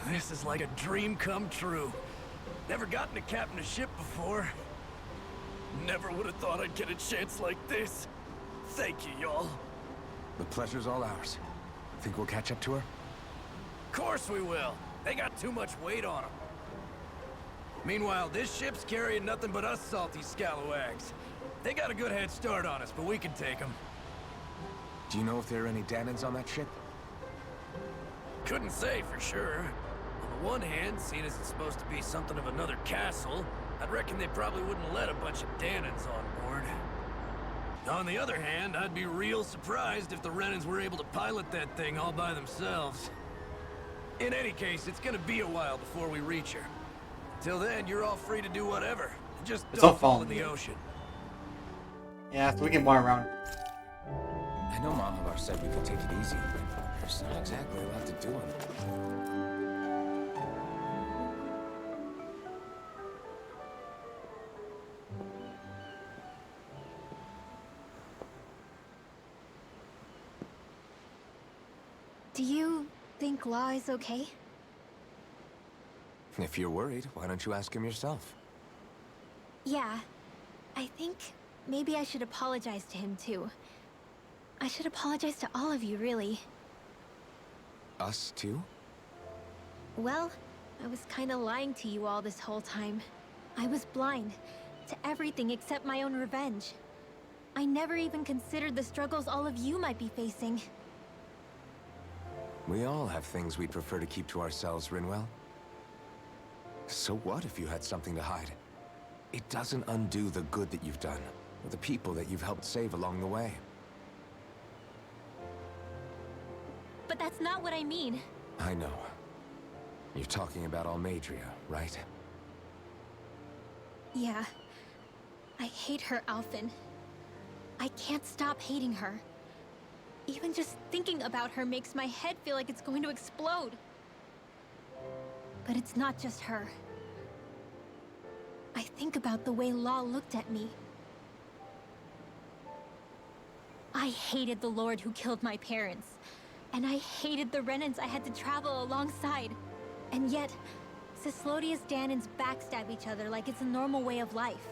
This is like a dream come true. Never gotten to captain a ship before. Never would have thought I'd get a chance like this. Thank you, y'all. The pleasure's all ours. Think we'll catch up to her? Of course we will. They got too much weight on them. Meanwhile, this ship's carrying nothing but us salty scalawags. They got a good head start on us, but we can take them. Do you know if there are any Danans on that ship? Couldn't say for sure. On the one hand, seeing as it's supposed to be something of another castle, I'd reckon they probably wouldn't let a bunch of Danans on board. On the other hand, I'd be real surprised if the Renans were able to pilot that thing all by themselves. In any case, it's gonna be a while before we reach her. Till then, you're all free to do whatever. Just don't fall in the ocean. Yeah, so we can boy around. I know Mahavar said we could take it easy, but there's not exactly a lot to do. Do you think Law is okay? If you're worried, why don't you ask him yourself? Yeah. I think maybe I should apologize to him too. I should apologize to all of you, really. Us too? Well, I was kinda lying to you all this whole time. I was blind to everything except my own revenge. I never even considered the struggles all of you might be facing. We all have things we'd prefer to keep to ourselves, Rinwell. So what if you had something to hide? It doesn't undo the good that you've done, or the people that you've helped save along the way. But that's not what I mean. I know. You're talking about Almeidrea, right? Yeah. I hate her, Alphen. I can't stop hating her. Even just thinking about her makes my head feel like it's going to explode. But it's not just her. I think about the way Law looked at me. I hated the Lord who killed my parents. And I hated the Renans I had to travel alongside. And yet, Cislodia's Danans backstab each other like it's a normal way of life.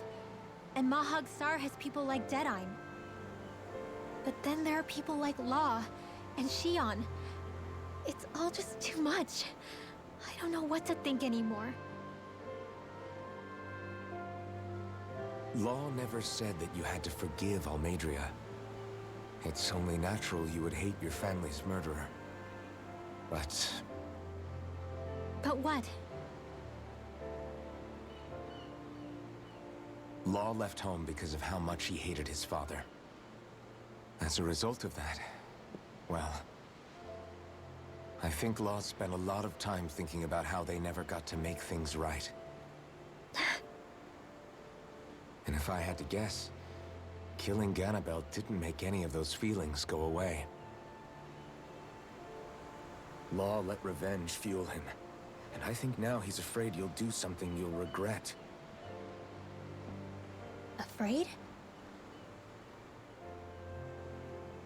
And Mahag Sar has people like Deadeye. But then there are people like Law and Shion. It's all just too much. I don't know what to think anymore. Law never said that you had to forgive Almeidrea. It's only natural you would hate your family's murderer. But what? Law left home because of how much he hated his father. As a result of that, well, I think Law spent a lot of time thinking about how they never got to make things right. And if I had to guess, killing Ganabel didn't make any of those feelings go away. Law let revenge fuel him, and I think now he's afraid you'll do something you'll regret. Afraid?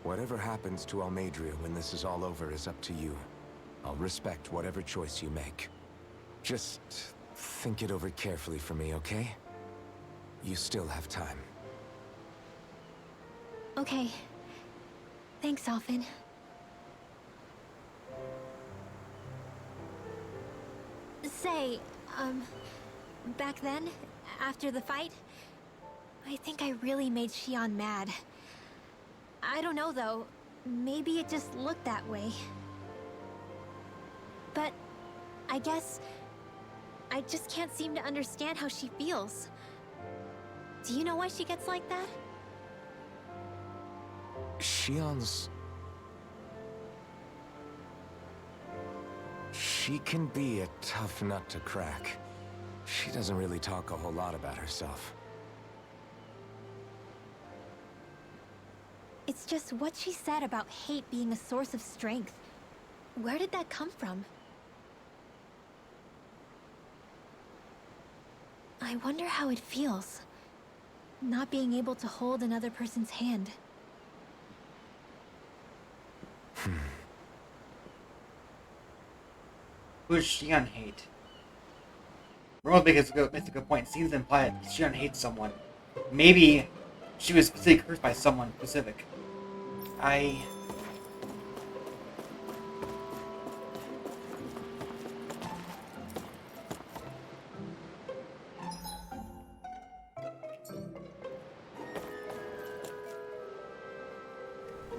Whatever happens to Almeidrea when this is all over is up to you. I'll respect whatever choice you make. Just think it over carefully for me, okay? You still have time. Okay. Thanks, Alphen. Say, back then, after the fight, I think I really made Shion mad. I don't know, though. Maybe it just looked that way. But I guess I just can't seem to understand how she feels. Do you know why she gets like that? Shion's... She can be a tough nut to crack. She doesn't really talk a whole lot about herself. It's just what she said about hate being a source of strength. Where did that come from? I wonder how it feels, not being able to hold another person's hand. Who does Shion hate? Romo makes a good point. It seems to imply that Shion hates someone. Maybe she was specifically cursed by someone specific.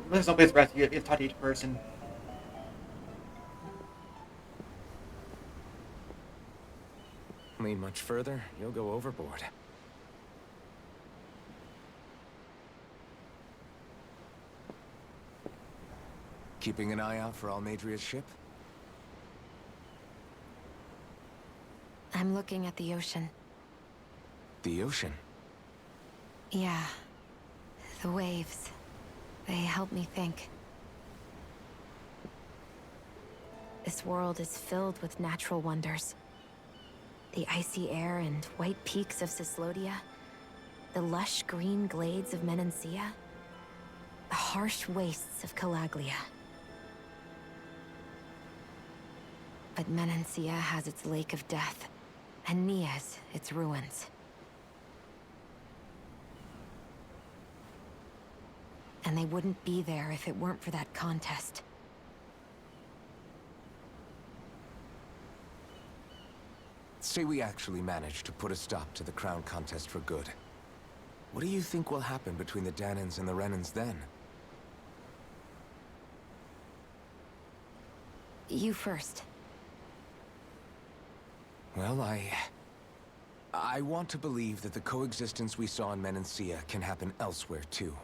There's no place for us. You have to talk to each person. Lean much further, you'll go overboard. Keeping an eye out for Almeidrea's ship? I'm looking at the ocean. The ocean? Yeah. The waves. They help me think. This world is filled with natural wonders. The icy air and white peaks of Cislodia. The lush green glades of Menancia. The harsh wastes of Calaglia. But Menancia has its Lake of Death, and Nias its ruins. And they wouldn't be there if it weren't for that contest. Say we actually manage to put a stop to the crown contest for good. What do you think will happen between the Dahnans and the Renans then? You first. Well, I want to believe that the coexistence we saw in Menancia can happen elsewhere, too.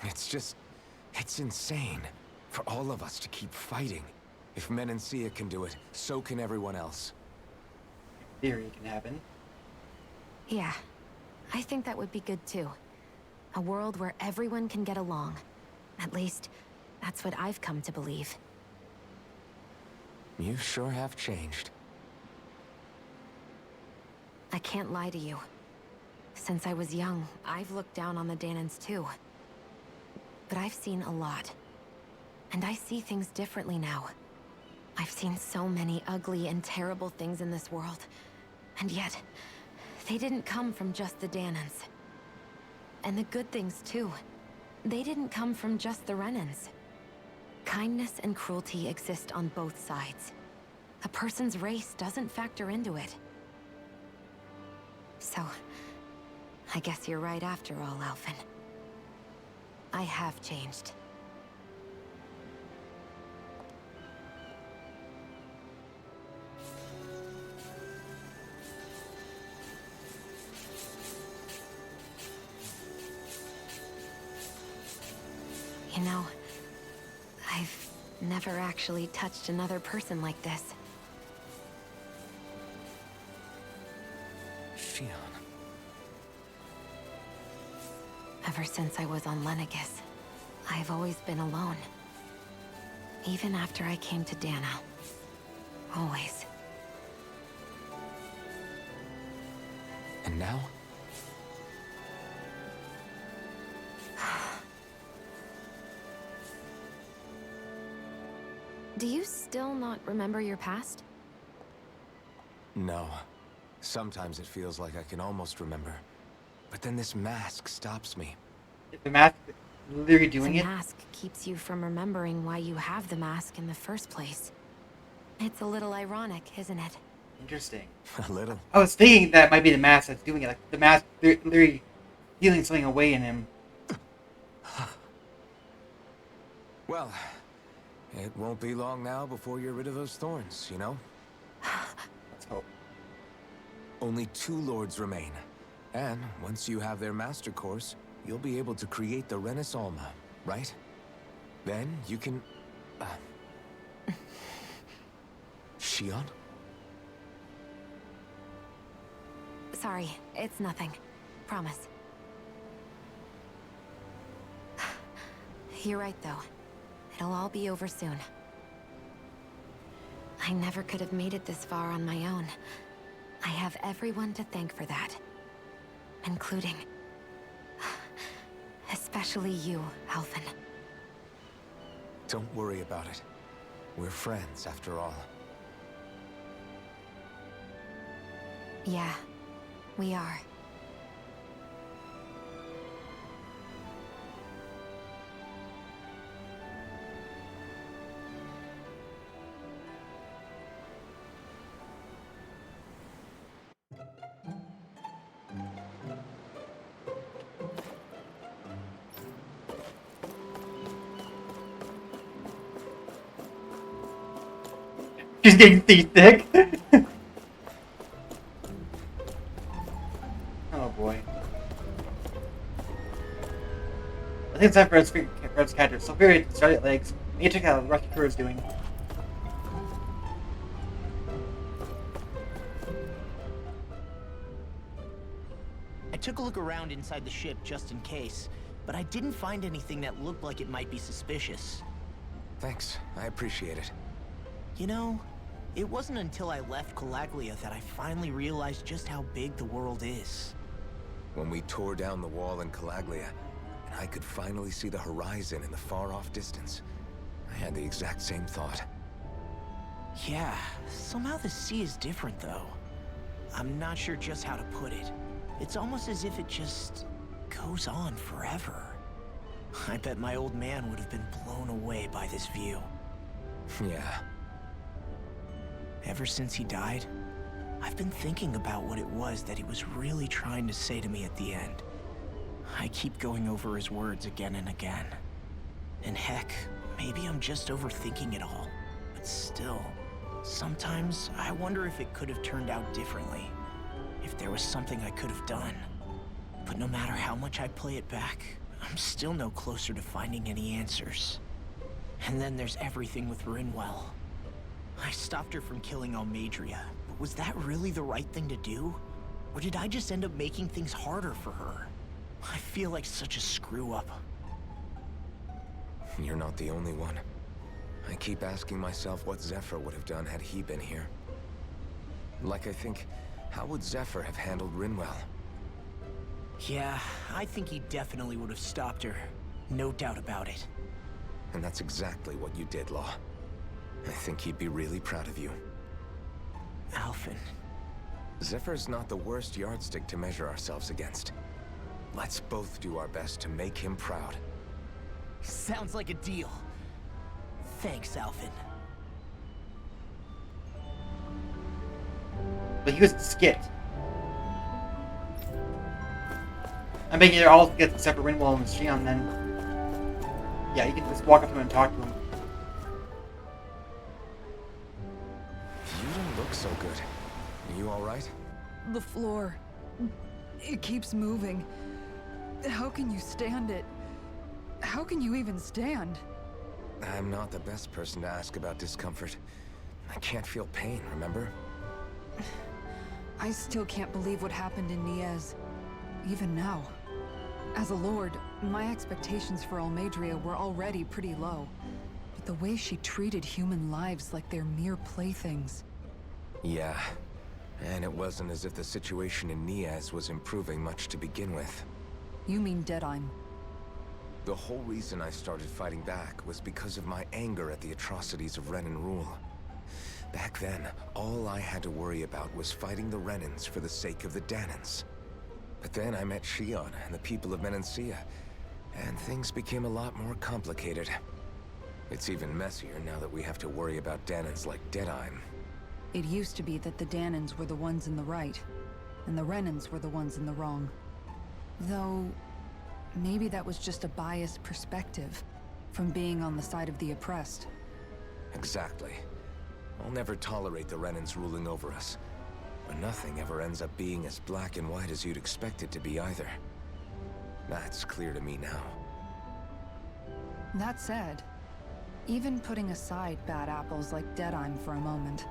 It's insane for all of us to keep fighting. If Menancia can do it, so can everyone else. In theory, it can happen. Yeah, I think that would be good too. A world where everyone can get along. At least, that's what I've come to believe. You sure have changed. I can't lie to you. Since I was young, I've looked down on the Dahnans too. But I've seen a lot. And I see things differently now. I've seen so many ugly and terrible things in this world. And yet, they didn't come from just the Dahnans. And the good things too. They didn't come from just the Renans. Kindness and cruelty exist on both sides. A person's race doesn't factor into it. So, I guess you're right after all, Alphen. I have changed. You know, I've never actually touched another person like this. Shion. Ever since I was on Lenegis, I've always been alone. Even after I came to Dana. Always. And now? Do you still not remember your past? No. Sometimes it feels like I can almost remember. But then this mask stops me. If the mask literally doing The it, mask keeps you from remembering why you have the mask in the first place. It's a little ironic, isn't it? interesting. A little. I was thinking that might be the mask that's doing it. Like the mask literally feeling something away in him. Well, it won't be long now before you're rid of those thorns, you know? Let's hope. Only 2 lords remain. And once you have their master course, you'll be able to create the Renis Alma, right? Then you can... Shion? Sorry, it's nothing. Promise. You're right, though. It'll all be over soon. I never could have made it this far on my own. I have everyone to thank for that. Including... especially you, Alphen. Don't worry about it. We're friends, after all. Yeah, we are. She's getting thick. Oh boy. I think it's time for Red's catcher. So very started legs. Maybe check out what the rescue crew is doing. I took a look around inside the ship just in case, but I didn't find anything that looked like it might be suspicious. Thanks, I appreciate it. You know, it wasn't until I left Calaglia that I finally realized just how big the world is. When we tore down the wall in Calaglia, and I could finally see the horizon in the far-off distance, I had the exact same thought. Yeah, somehow the sea is different though. I'm not sure just how to put it. It's almost as if it just goes on forever. I bet my old man would have been blown away by this view. Yeah. Ever since he died, I've been thinking about what it was that he was really trying to say to me at the end. I keep going over his words again and again. And heck, maybe I'm just overthinking it all. But still, sometimes I wonder if it could have turned out differently. If there was something I could have done. But no matter how much I play it back, I'm still no closer to finding any answers. And then there's everything with Rinwell. I stopped her from killing Almeidrea, but was that really the right thing to do? Or did I just end up making things harder for her? I feel like such a screw-up. You're not the only one. I keep asking myself what Zephyr would have done had he been here. Like I think, how would Zephyr have handled Rinwell? Yeah, I think he definitely would have stopped her. No doubt about it. And that's exactly what you did, Law. I think he'd be really proud of you. Alphen. Zephyr's not the worst yardstick to measure ourselves against. Let's both do our best to make him proud. Sounds like a deal. Thanks, Alphen. But he was skit. I'm making it all get separate Rinwell and Shion then. Yeah, you can just walk up to him and talk to him. You don't look so good. You alright? The floor. It keeps moving. How can you stand it? How can you even stand? I'm not the best person to ask about discomfort. I can't feel pain, remember? I still can't believe what happened in Niez. Even now. As a lord, my expectations for Almeidrea were already pretty low. But the way she treated human lives like they're mere playthings. Yeah. And it wasn't as if the situation in Niez was improving much to begin with. You mean Deadheim? The whole reason I started fighting back was because of my anger at the atrocities of Renan rule. Back then, all I had to worry about was fighting the Renans for the sake of the Danans. But then I met Shion and the people of Menancia, and things became a lot more complicated. It's even messier now that we have to worry about Danans like Deadheim. It used to be that the Danans were the ones in the right, and the Renans were the ones in the wrong. Though, maybe that was just a biased perspective, from being on the side of the oppressed. Exactly. I'll never tolerate the Renans ruling over us. But nothing ever ends up being as black and white as you'd expect it to be either. That's clear to me now. That said, even putting aside bad apples like Deadheim for a moment,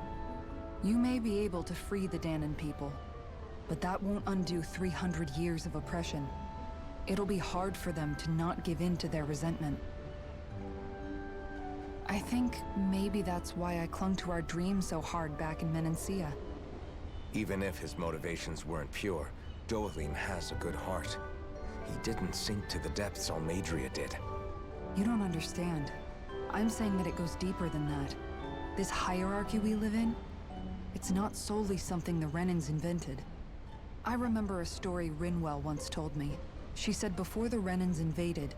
you may be able to free the Danan people, but that won't undo 300 years of oppression. It'll be hard for them to not give in to their resentment. I think maybe that's why I clung to our dream so hard back in Menancia. Even if his motivations weren't pure, Dohalim has a good heart. He didn't sink to the depths Almeidrea did. You don't understand. I'm saying that it goes deeper than that. This hierarchy we live in, it's not solely something the Renans invented. I remember a story Rinwell once told me. She said before the Renans invaded,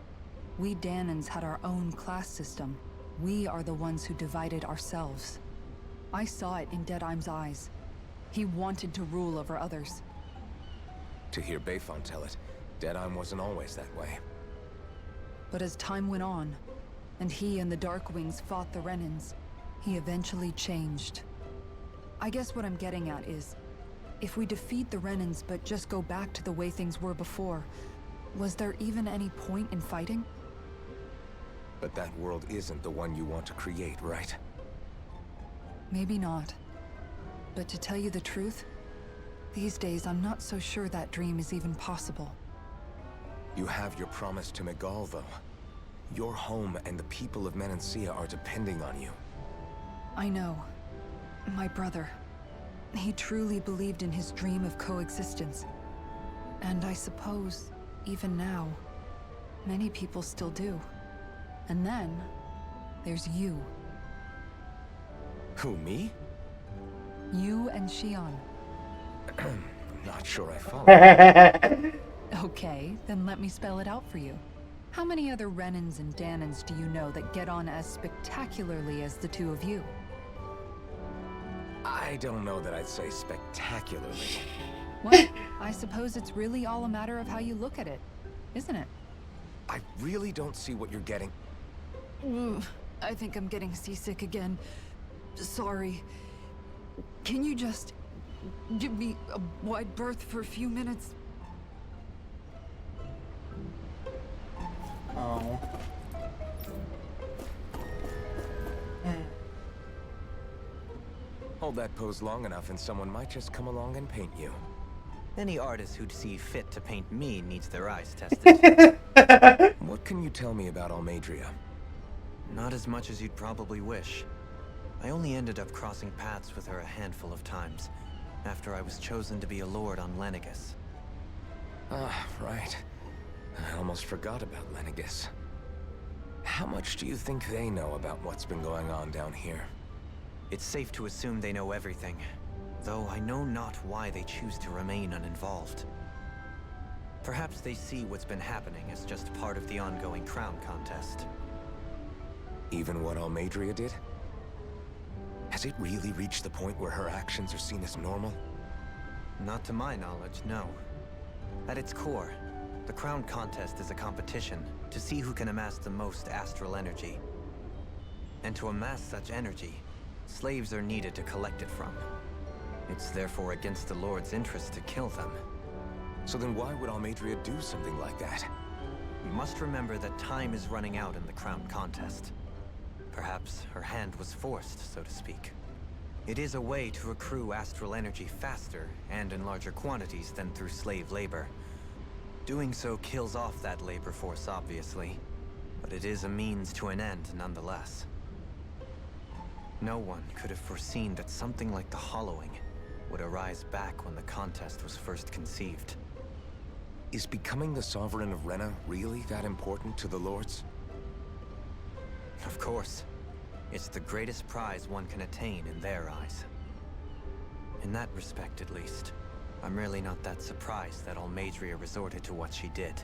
we Danans had our own class system. We are the ones who divided ourselves. I saw it in Deadheim's eyes. He wanted to rule over others. To hear Bayfont tell it, Deadheim wasn't always that way. But as time went on, and he and the Darkwings fought the Renans, he eventually changed. I guess what I'm getting at is, if we defeat the Renans but just go back to the way things were before, was there even any point in fighting? But that world isn't the one you want to create, right? Maybe not. But to tell you the truth, these days I'm not so sure that dream is even possible. You have your promise to Megal, though. Your home and the people of Menancia are depending on you. I know. My brother. He truly believed in his dream of coexistence. And I suppose, even now, many people still do. And then, there's you. Who, me? You and Shion. I'm not sure I follow. Okay, then let me spell it out for you. How many other Renans and Danans do you know that get on as spectacularly as the two of you? I don't know that I'd say spectacularly. Well, I suppose it's really all a matter of how you look at it, isn't it? I really don't see what you're getting. I think I'm getting seasick again. Sorry. Can you just give me a wide berth for a few minutes? Oh. Hold that pose long enough and someone might just come along and paint you. Any artist who'd see fit to paint me needs their eyes tested. What can you tell me about Almeidrea? Not as much as you'd probably wish. I only ended up crossing paths with her a handful of times, after I was chosen to be a lord on Lenegis. Ah, right. I almost forgot about Lenegis. How much do you think they know about what's been going on down here? It's safe to assume they know everything, though I know not why they choose to remain uninvolved. Perhaps they see what's been happening as just part of the ongoing crown contest. Even what Almeidrea did? Has it really reached the point where her actions are seen as normal? Not to my knowledge, no. At its core, the crown contest is a competition to see who can amass the most astral energy. And to amass such energy, slaves are needed to collect it from. It's therefore against the Lord's interest to kill them. So then why would Almeidrea do something like that? We must remember that time is running out in the crown contest. Perhaps her hand was forced, so to speak. It is a way to accrue astral energy faster and in larger quantities than through slave labor. Doing so kills off that labor force, obviously, but it is a means to an end nonetheless. No one could have foreseen that something like the Hollowing would arise back when the contest was first conceived. Is becoming the Sovereign of Rena really that important to the Lords? Of course. It's the greatest prize one can attain in their eyes. In that respect, at least, I'm really not that surprised that Almeidrea resorted to what she did,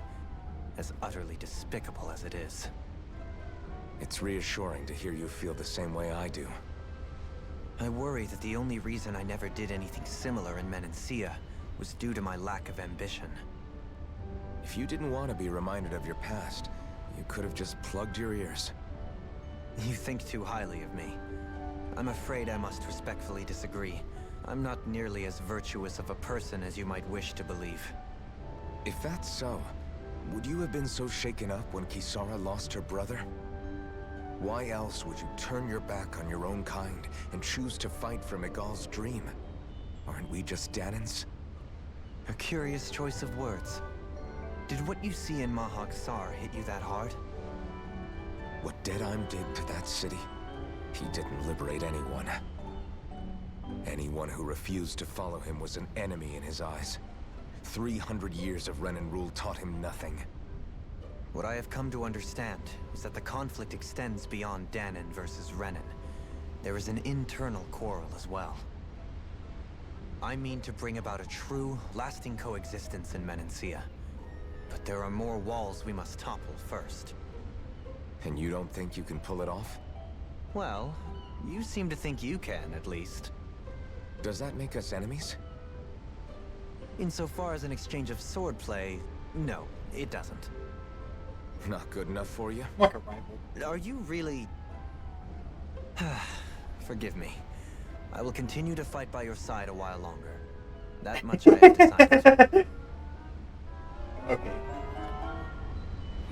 as utterly despicable as it is. It's reassuring to hear you feel the same way I do. I worry that the only reason I never did anything similar in Menancia was due to my lack of ambition. If you didn't want to be reminded of your past, you could have just plugged your ears. You think too highly of me. I'm afraid I must respectfully disagree. I'm not nearly as virtuous of a person as you might wish to believe. If that's so, would you have been so shaken up when Kisara lost her brother? Why else would you turn your back on your own kind and choose to fight for Megal's dream? Aren't we just Danans? A curious choice of words. Did what you see in Mahag Sar hit you that hard? What Deadheim did to that city, he didn't liberate anyone. Anyone who refused to follow him was an enemy in his eyes. 300 years of Renan rule taught him nothing. What I have come to understand is that the conflict extends beyond Danan versus Renan. there is an internal quarrel as well. I mean to bring about a true, lasting coexistence in Menancia. But there are more walls we must topple first. And you don't think you can pull it off? Well, you seem to think you can, at least. Does that make us enemies? Insofar as an exchange of swordplay, no, it doesn't. Not good enough for you? Like a rival. Are you really... Forgive me. I will continue to fight by your side a while longer. That much I have decided. Okay.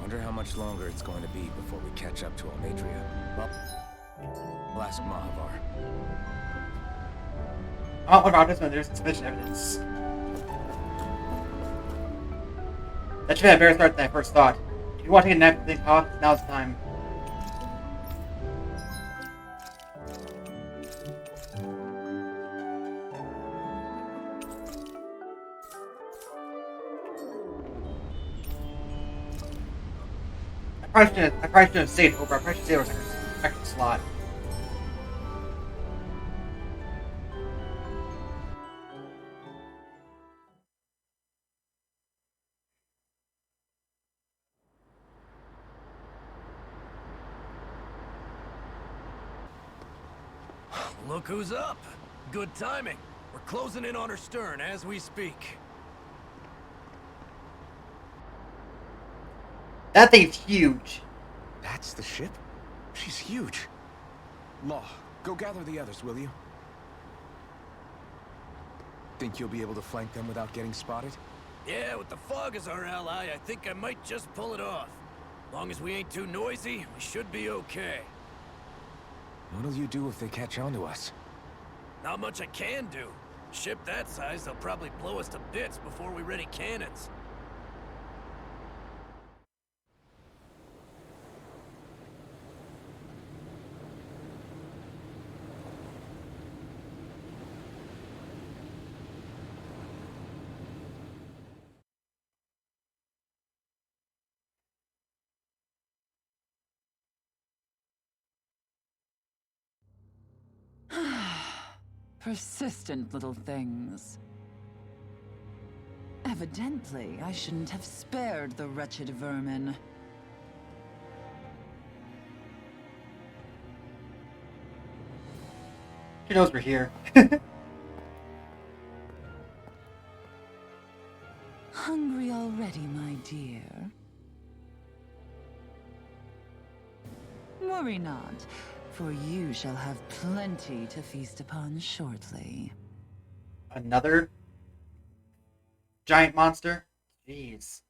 Wonder how much longer it's going to be before we catch up to Almeidrea. Well, we'll ask Mahavar. Oh, what about this one? There's sufficient evidence. That should have been a better start than I first thought. If you want to get a nap and think off, now's the time. I probably shouldn't have stayed over. I probably should say there was like a extra slot. Look who's up. Good timing. We're closing in on her stern as we speak. That thing's huge. That's the ship? She's huge. Law, go gather the others, will you? Think you'll be able to flank them without getting spotted? Yeah, with the fog as our ally, I think I might just pull it off. Long as we ain't too noisy, we should be okay. What'll you do if they catch on to us? Not much I can do. Ship that size, they'll probably blow us to bits before we ready cannons. Persistent little things. Evidently, I shouldn't have spared the wretched vermin. She knows we're here. Hungry already, my dear? Worry not, for you shall have plenty to feast upon shortly. Another giant monster? Jeez.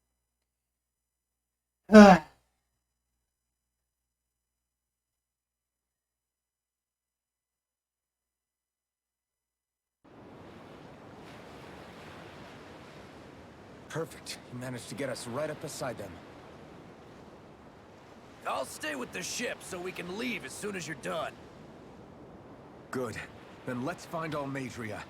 Perfect. You managed to get us right up beside them. I'll stay with the ship so we can leave as soon as you're done. Good. Then let's find Almeidrea.